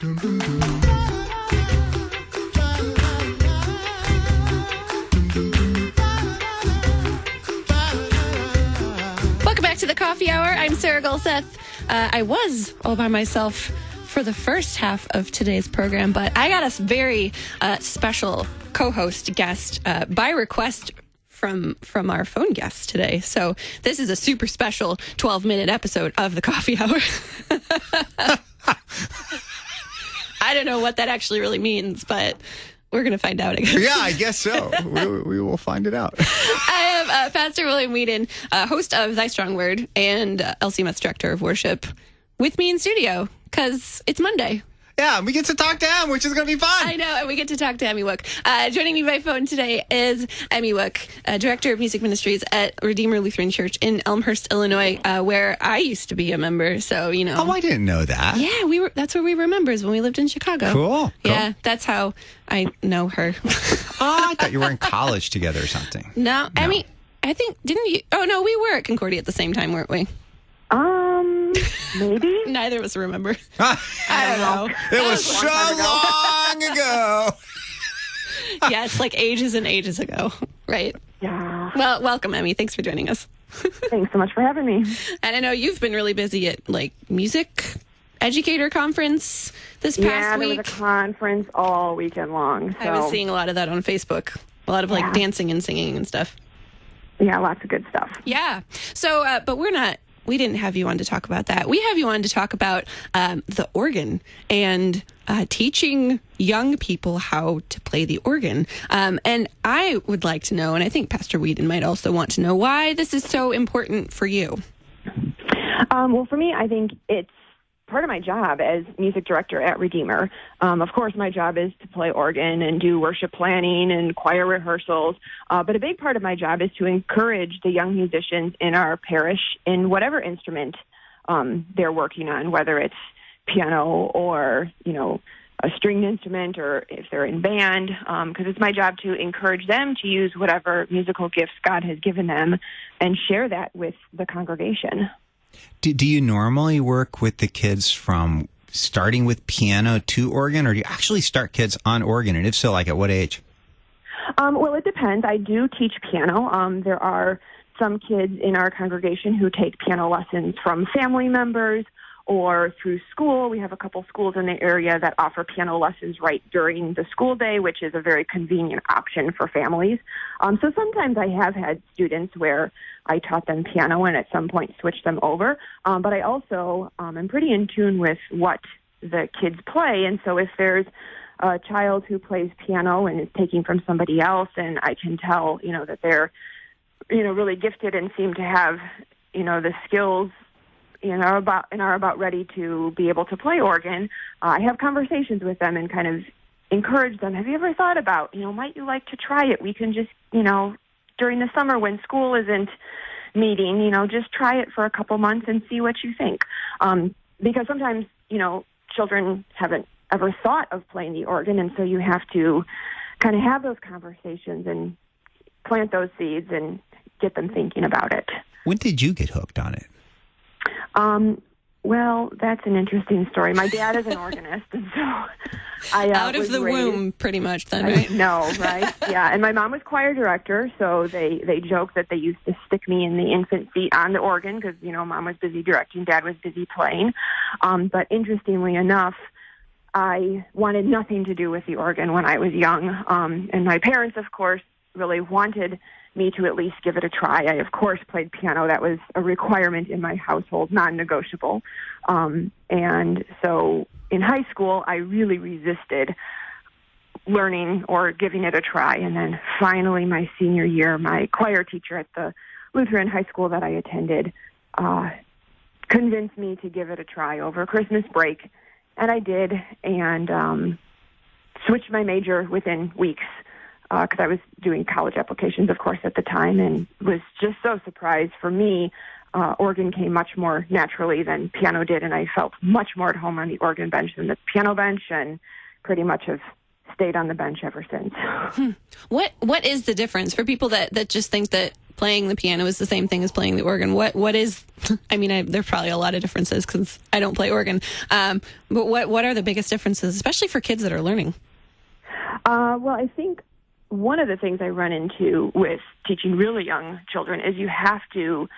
Welcome back to the Coffee Hour. I'm Sarah Gulseth. I was all by myself for the first half of today's program, but I got a very special co-host guest by request from our phone guest today. So this is a super special 12-minute episode of the Coffee Hour. I don't know what that actually really means, but we're going to find out, I guess. Yeah, I guess so. We will find it out. I have Pastor William Whedon, host of Thy Strong Word, and LCMS Director of Worship, with me in studio, because it's Monday. Yeah, we get to talk to him, which is going to be fun. I know, and we get to talk to Emmy Wook. Joining me by phone today is Emmy Wook, Director of Music Ministries at Redeemer Lutheran Church in Elmhurst, Illinois, where I used to be a member. So, you know. Oh, I didn't know that. Yeah, that's where we were members when we lived in Chicago. Cool. Yeah, that's how I know her. Oh, I thought you were in college together or something. No, Emmy, I think, didn't you? Oh, no, we were at Concordia at the same time, weren't we? Maybe. Neither of us remember. I don't know. It was so long ago. Yeah, it's like ages and ages ago, right? Yeah. Well, welcome, Emmy. Thanks for joining us. Thanks so much for having me. And I know you've been really busy at like music educator conference this past Yeah, there week. was a conference all weekend long. So. I was seeing a lot of that on Facebook. A lot of like dancing and singing and stuff. Yeah, lots of good stuff. Yeah. So, but we didn't have you on to talk about that. We have you on to talk about the organ and teaching young people how to play the organ. And I would like to know, and I think Pastor Whedon might also want to know, why this is so important for you. Well, for me, I think it's part of my job as music director at Redeemer. Of course, my job is to play organ and do worship planning and choir rehearsals. But a big part of my job is to encourage the young musicians in our parish in whatever instrument they're working on, whether it's piano or, you know, a stringed instrument, or if they're in band, because it's my job to encourage them to use whatever musical gifts God has given them and share that with the congregation. Do you normally work with the kids from starting with piano to organ, or do you actually start kids on organ? And if so, like at what age? Well, it depends. I do teach piano. There are some kids in our congregation who take piano lessons from family members or through school. We have a couple schools in the area that offer piano lessons right during the school day, which is a very convenient option for families. So sometimes I have had students where I taught them piano and at some point switched them over. But I also am pretty in tune with what the kids play. And so if there's a child who plays piano and is taking from somebody else, and I can tell, you know, that they're, you know, really gifted and seem to have, you know, the skills, you know, are about ready to be able to play organ, I have conversations with them and kind of encourage them. Have you ever thought about, you know, might you like to try it? We can just, you know, during the summer when school isn't meeting, you know, just try it for a couple months and see what you think. Because sometimes, you know, children haven't ever thought of playing the organ, and so you have to kind of have those conversations and plant those seeds and get them thinking about it. When did you get hooked on it? Well, that's an interesting story. My dad is an organist, and so I out of the womb, pretty much. Then, right? No, right? Yeah, and my mom was choir director, so they joke that they used to stick me in the infant seat on the organ because, you know, mom was busy directing, dad was busy playing. But interestingly enough, I wanted nothing to do with the organ when I was young, and my parents, of course, really wanted me to at least give it a try. I, of course, played piano. That was a requirement in my household, non-negotiable. And so in high school, I really resisted learning or giving it a try. And then finally, my senior year, my choir teacher at the Lutheran high school that I attended convinced me to give it a try over Christmas break. And I did, and switched my major within weeks. Because I was doing college applications, of course, at the time, and was just so surprised. For me, organ came much more naturally than piano did, and I felt much more at home on the organ bench than the piano bench, and pretty much have stayed on the bench ever since. What is the difference for people that just think that playing the piano is the same thing as playing the organ. What is, I mean, there are probably a lot of differences because I don't play organ. But what are the biggest differences, especially for kids that are learning? Well, I think one of the things I run into with teaching really young children is you have to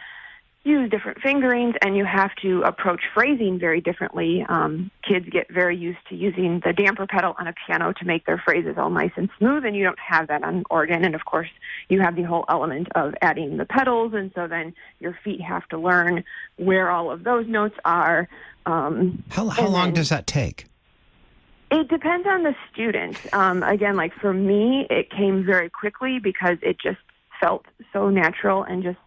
use different fingerings and you have to approach phrasing very differently. Kids get very used to using the damper pedal on a piano to make their phrases all nice and smooth, and you don't have that on organ. And of course, you have the whole element of adding the pedals, and so then your feet have to learn where all of those notes are. How long does that take? It depends on the student. Again, like for me, it came very quickly because it just felt so natural and just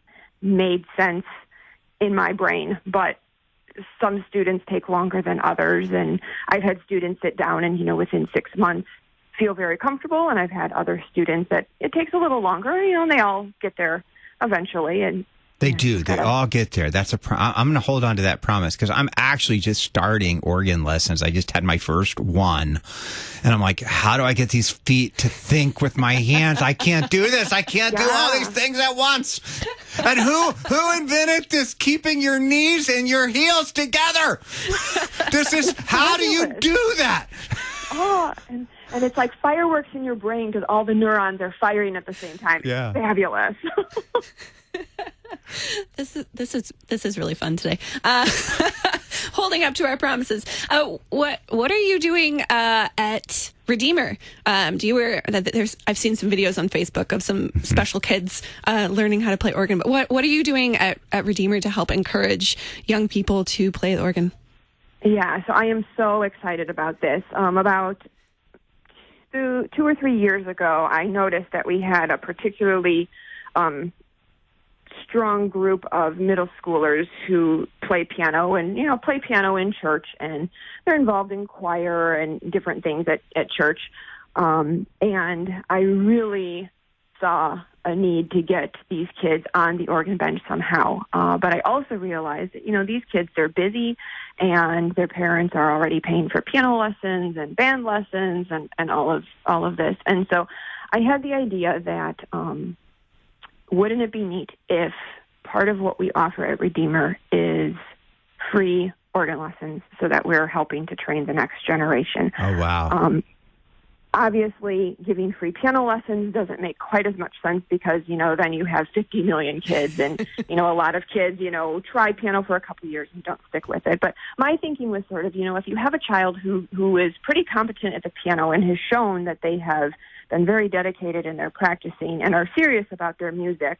made sense in my brain. But some students take longer than others, and I've had students sit down and, within 6 months feel very comfortable, and I've had other students that it takes a little longer, and they all get there eventually. And they do. They all get there. That's I'm going to hold on to that promise because I'm actually just starting organ lessons. I just had my first one. And I'm like, how do I get these feet to think with my hands? I can't do this. I can't do all these things at once. And who invented this keeping your knees and your heels together? How do you do that? Oh, and it's like fireworks in your brain because all the neurons are firing at the same time. Yeah. It's fabulous. This is really fun today. Holding up to our promises. What are you doing at Redeemer? Do you wear? I've seen some videos on Facebook of some special kids learning how to play organ. But what are you doing at Redeemer to help encourage young people to play the organ? Yeah, so I am so excited about this. About 2 or 3 years ago, I noticed that we had a particularly strong group of middle schoolers who play piano and, play piano in church, and they're involved in choir and different things at church. And I really saw a need to get these kids on the organ bench somehow. But I also realized that, these kids, they're busy and their parents are already paying for piano lessons and band lessons and all of this. And so I had the idea that, wouldn't it be neat if part of what we offer at Redeemer is free organ lessons so that we're helping to train the next generation? Oh, wow. Obviously, giving free piano lessons doesn't make quite as much sense because, then you have 50 million kids and, a lot of kids, try piano for a couple of years and don't stick with it. But my thinking was sort of, if you have a child who is pretty competent at the piano and has shown that they have been very dedicated in their practicing and are serious about their music,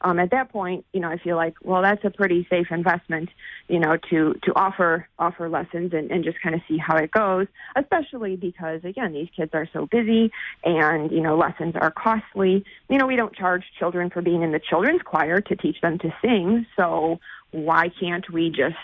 at that point, I feel like, well, that's a pretty safe investment, to offer lessons and just kind of see how it goes, especially because, again, these kids are so busy and, lessons are costly. We don't charge children for being in the children's choir to teach them to sing, so why can't we just,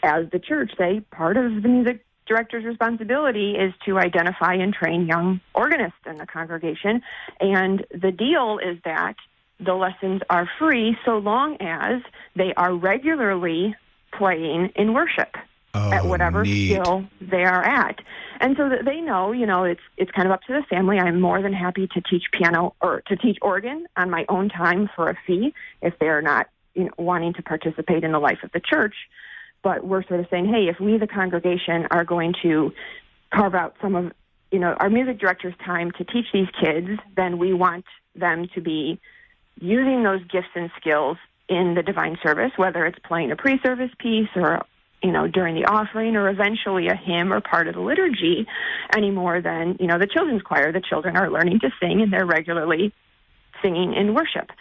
as the church, say part of the music director's responsibility is to identify and train young organists in the congregation, and the deal is that the lessons are free so long as they are regularly playing in worship at whatever skill they are at. And so that they know, it's kind of up to the family. I'm more than happy to teach piano or to teach organ on my own time for a fee if they're not wanting to participate in the life of the church. But we're sort of saying, hey, if we, the congregation, are going to carve out some of, our music director's time to teach these kids, then we want them to be using those gifts and skills in the divine service, whether it's playing a pre-service piece or, during the offering or eventually a hymn or part of the liturgy, any more than, the children's choir. The children are learning to sing and they're regularly singing in worship.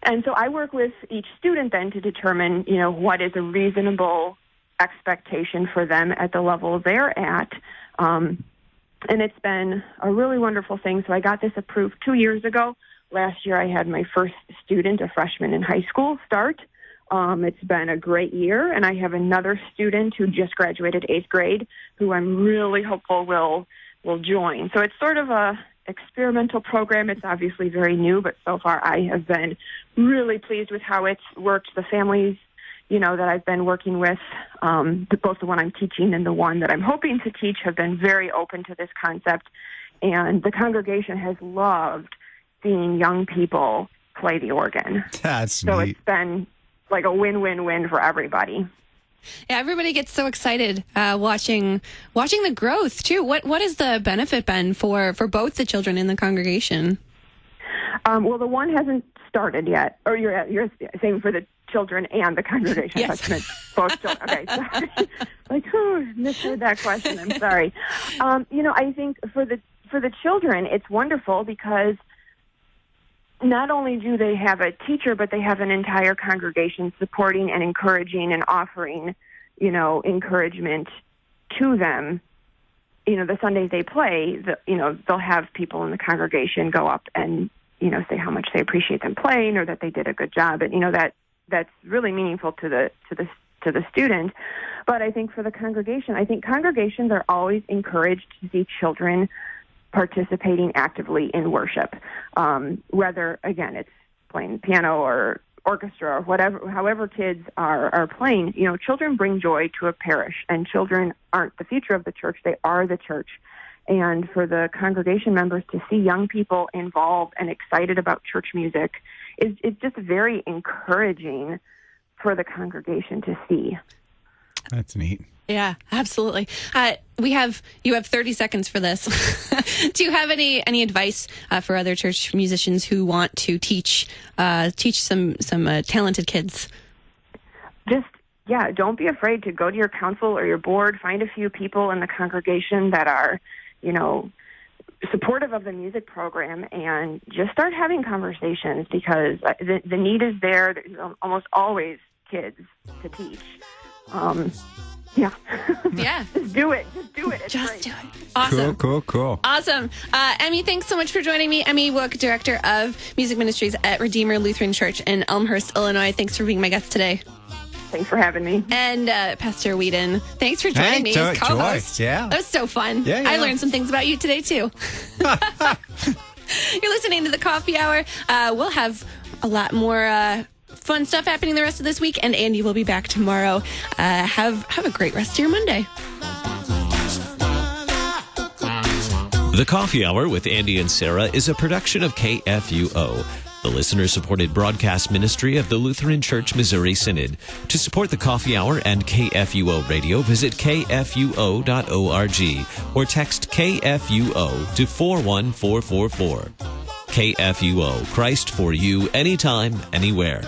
And so I work with each student then to determine, what is a reasonable expectation for them at the level they're at. And it's been a really wonderful thing. So I got this approved 2 years ago. Last year I had my first student, a freshman in high school, start. It's been a great year, and I have another student who just graduated 8th grade who I'm really hopeful will join. So it's sort of a experimental program. It's obviously very new, but so far I have been really pleased with how it's worked. The families, that I've been working with, both the one I'm teaching and the one that I'm hoping to teach, have been very open to this concept. And the congregation has loved seeing young people play the organ. That's So neat. it's been like a win-win-win for everybody. Yeah, everybody gets so excited watching the growth too. What has the benefit been for both the children in the congregation? Well, the one hasn't started yet. Or you're saying for the children and the congregation. Yes. I meant both children. Okay, sorry. Like, misheard that question. I'm sorry. I think for the children, it's wonderful because not only do they have a teacher, but they have an entire congregation supporting and encouraging and offering, encouragement to them. The Sundays they play, they'll have people in the congregation go up and, say how much they appreciate them playing or that they did a good job. And, that's really meaningful to the student. But I think for the congregation, I think congregations are always encouraged to see children participating actively in worship, whether, again, it's playing piano or orchestra or whatever, however kids are playing. Children bring joy to a parish, and children aren't the future of the church. They are the church. And for the congregation members to see young people involved and excited about church music is just very encouraging for the congregation to see. That's neat. Yeah, absolutely. You have 30 seconds for this. Do you have any advice for other church musicians who want to teach some talented kids? Don't be afraid to go to your council or your board. Find a few people in the congregation that are, supportive of the music program, and just start having conversations because the need is there. There's almost always kids to teach. Yeah. Just do it. It's Just great. do it. Awesome. Cool. Awesome. Emmy, thanks so much for joining me. Emmy Wook, Director of Music Ministries at Redeemer Lutheran Church in Elmhurst, Illinois. Thanks for being my guest today. Thanks for having me. And Pastor Whedon, thanks for joining me as co-host. Yeah. That was so fun. Yeah. I learned some things about you today, too. You're listening to the Coffee Hour. We'll have a lot more fun stuff happening the rest of this week, and Andy will be back tomorrow. Have a great rest of your Monday. The Coffee Hour with Andy and Sarah is a production of KFUO, the listener-supported broadcast ministry of the Lutheran Church Missouri Synod. To support the Coffee Hour and KFUO Radio, visit kfuo.org or text KFUO to 41444. KFUO, Christ for you, anytime, anywhere.